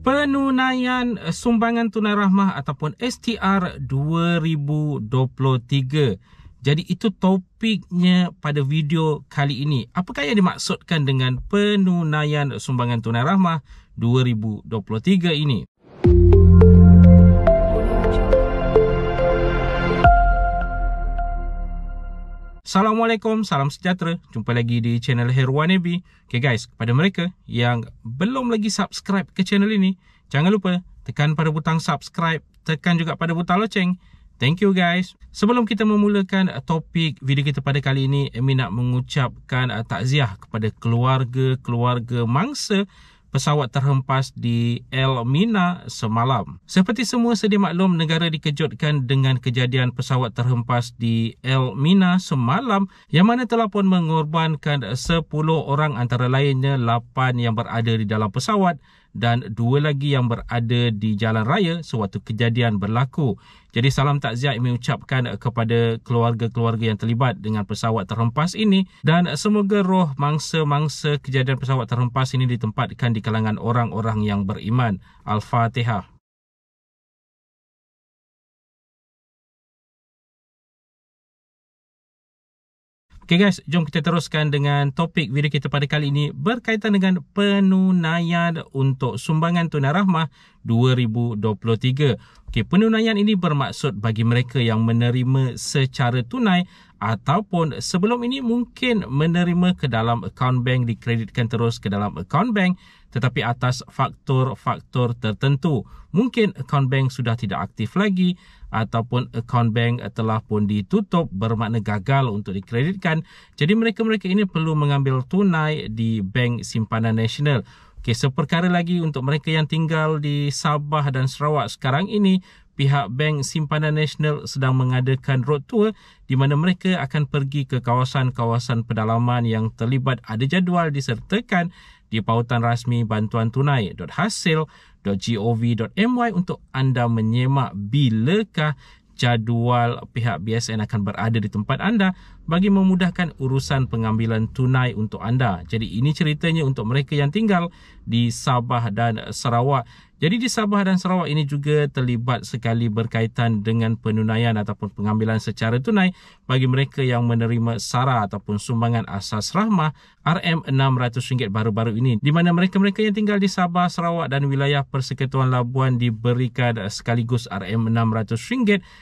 Penunaian sumbangan tunai rahmah ataupun STR 2023. Jadi itu topiknya pada video kali ini. Apakah yang dimaksudkan dengan penunaian sumbangan tunai rahmah 2023 ini? Assalamualaikum, salam sejahtera. Jumpa lagi di channel Herwan Nabi. Okay guys, kepada mereka yang belum lagi subscribe ke channel ini, jangan lupa tekan pada butang subscribe, tekan juga pada butang loceng. Thank you guys. Sebelum kita memulakan topik video kita pada kali ini, Amy nak mengucapkan takziah kepada keluarga mangsa pesawat terhempas di Elmina semalam. Seperti semua sedia maklum, negara dikejutkan dengan kejadian pesawat terhempas di Elmina semalam yang mana telah pun mengorbankan 10 orang, antara lainnya 8 yang berada di dalam pesawat dan 2 lagi yang berada di jalan raya sewaktu kejadian berlaku. Jadi salam takziah Amy ucapkan kepada keluarga-keluarga yang terlibat dengan pesawat terhempas ini, dan semoga roh mangsa-mangsa kejadian pesawat terhempas ini ditempatkan di kalangan orang-orang yang beriman. Al-Fatihah. Okay guys, jom kita teruskan dengan topik video kita pada kali ini berkaitan dengan penunaian untuk sumbangan tunai rahmah 2023. Okay, penunaian ini bermaksud bagi mereka yang menerima secara tunai ataupun sebelum ini mungkin menerima ke dalam akaun bank, dikreditkan terus ke dalam akaun bank, tetapi atas faktor-faktor tertentu. Mungkin akaun bank sudah tidak aktif lagi ataupun akaun bank telah pun ditutup, bermakna gagal untuk dikreditkan. Jadi mereka-mereka ini perlu mengambil tunai di Bank Simpanan Nasional. Okey, seperkara lagi untuk mereka yang tinggal di Sabah dan Sarawak sekarang ini, pihak Bank Simpanan Nasional sedang mengadakan road tour di mana mereka akan pergi ke kawasan-kawasan pedalaman yang terlibat. Ada jadual disertakan di pautan rasmi bantuantunai.hasil.gov.my untuk anda menyemak bilakah jadual pihak BSN akan berada di tempat anda bagi memudahkan urusan pengambilan tunai untuk anda. Jadi ini ceritanya untuk mereka yang tinggal di Sabah dan Sarawak. Jadi di Sabah dan Sarawak ini juga terlibat sekali berkaitan dengan penunaian ataupun pengambilan secara tunai bagi mereka yang menerima SARA ataupun sumbangan asas rahmah RM600 baru-baru ini, di mana mereka-mereka yang tinggal di Sabah, Sarawak dan wilayah Persekutuan Labuan diberikan sekaligus RM600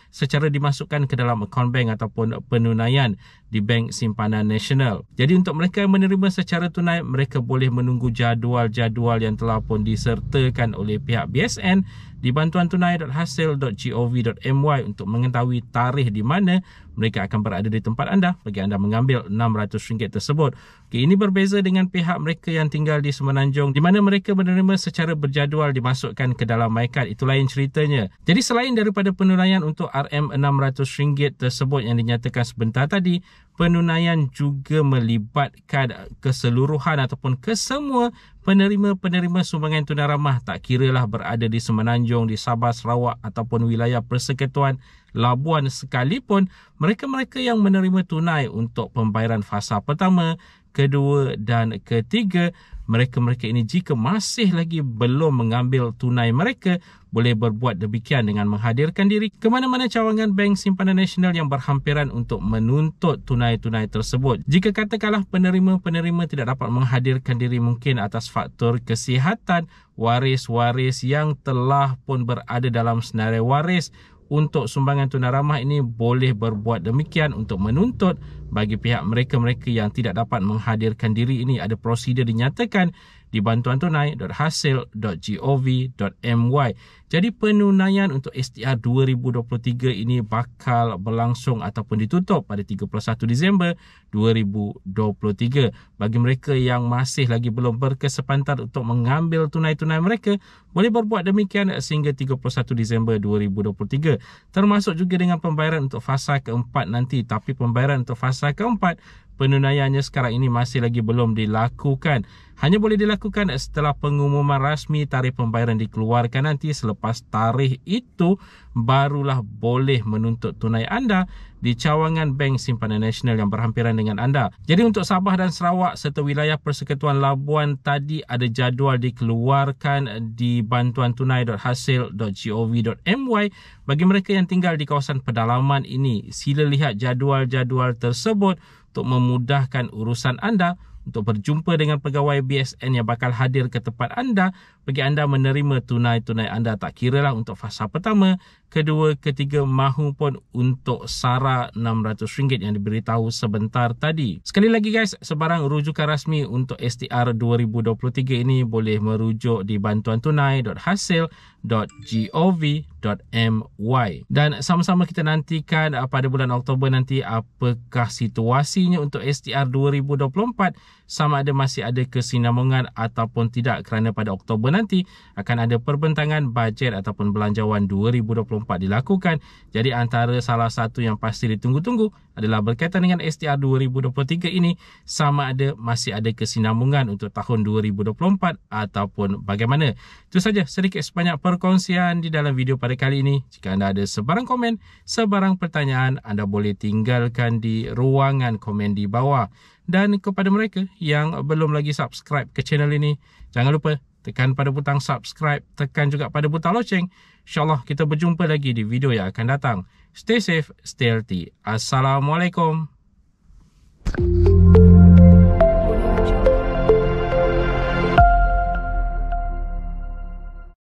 secara dimasukkan ke dalam akaun bank ataupun penunaian di Bank Simpanan Nasional. Jadi untuk mereka yang menerima secara tunai, mereka boleh menunggu jadual-jadual yang telah pun disertakan oleh pihak BSN di bantuantunai.hasil.gov.my untuk mengetahui tarikh di mana mereka akan berada di tempat anda bagi anda mengambil RM600 tersebut. Okay, ini berbeza dengan pihak mereka yang tinggal di Semenanjung di mana mereka menerima secara berjadual dimasukkan ke dalam MyCard. Itu lain ceritanya. Jadi selain daripada penunaian untuk RM600 tersebut yang dinyatakan sebentar tadi, penunaian juga melibatkan keseluruhan ataupun kesemua penerima-penerima sumbangan tunai rahmah, tak kiralah berada di Semenanjung, di Sabah, Sarawak ataupun wilayah Persekutuan Labuan sekalipun. Mereka-mereka yang menerima tunai untuk pembayaran fasa pertama, kedua dan ketiga, mereka-mereka ini jika masih lagi belum mengambil tunai mereka, boleh berbuat demikian dengan menghadirkan diri ke mana-mana cawangan Bank Simpanan Nasional yang berhampiran untuk menuntut tunai-tunai tersebut. Jika katakanlah penerima-penerima tidak dapat menghadirkan diri mungkin atas faktor kesihatan, waris-waris yang telah pun berada dalam senarai waris untuk sumbangan tunai rahmah ini boleh berbuat demikian untuk menuntut bagi pihak mereka-mereka yang tidak dapat menghadirkan diri ini. Ada prosedur dinyatakan di bantuantunai.hasil.gov.my. Jadi penunaian untuk STR 2023 ini bakal berlangsung ataupun ditutup pada 31 Disember 2023. Bagi mereka yang masih lagi belum berkesempatan untuk mengambil tunai-tunai mereka, boleh berbuat demikian sehingga 31 Disember 2023. Termasuk juga dengan pembayaran untuk fasa keempat nanti. Tapi pembayaran untuk fasa keempat, penunaiannya sekarang ini masih lagi belum dilakukan. hanya boleh dilakukan setelah pengumuman rasmi tarikh pembayaran dikeluarkan nanti. Selepas tarikh itu barulah boleh menuntut tunai anda di cawangan Bank Simpanan Nasional yang berhampiran dengan anda. Jadi untuk Sabah dan Sarawak serta wilayah Persekutuan Labuan tadi ada jadual dikeluarkan di bantuantunai.hasil.gov.my. Bagi mereka yang tinggal di kawasan pedalaman ini, sila lihat jadual-jadual tersebut untuk memudahkan urusan anda untuk berjumpa dengan pegawai BSN yang bakal hadir ke tempat anda bagi anda menerima tunai-tunai anda, tak kiralah untuk fasa pertama, kedua, ketiga mahupun untuk sara RM600 yang diberitahu sebentar tadi. Sekali lagi guys, sebarang rujukan rasmi untuk STR 2023 ini boleh merujuk di bantuantunai.hasil.gov.my. Dan sama-sama kita nantikan pada bulan Oktober nanti apakah situasinya untuk STR 2024, sama ada masih ada kesinambungan ataupun tidak, kerana pada Oktober nanti akan ada perbentangan bajet ataupun belanjawan 2024 dilakukan. Jadi antara salah satu yang pasti ditunggu-tunggu adalah berkaitan dengan STR 2023 ini, sama ada masih ada kesinambungan untuk tahun 2024 ataupun bagaimana. Itu saja sedikit sebanyak perkongsian di dalam video pada kali ini. Jika anda ada sebarang komen, sebarang pertanyaan, anda boleh tinggalkan di ruangan komen di bawah. Dan kepada mereka yang belum lagi subscribe ke channel ini, jangan lupa tekan pada butang subscribe, tekan juga pada butang loceng. InsyaAllah kita berjumpa lagi di video yang akan datang. Stay safe, stay healthy. Assalamualaikum.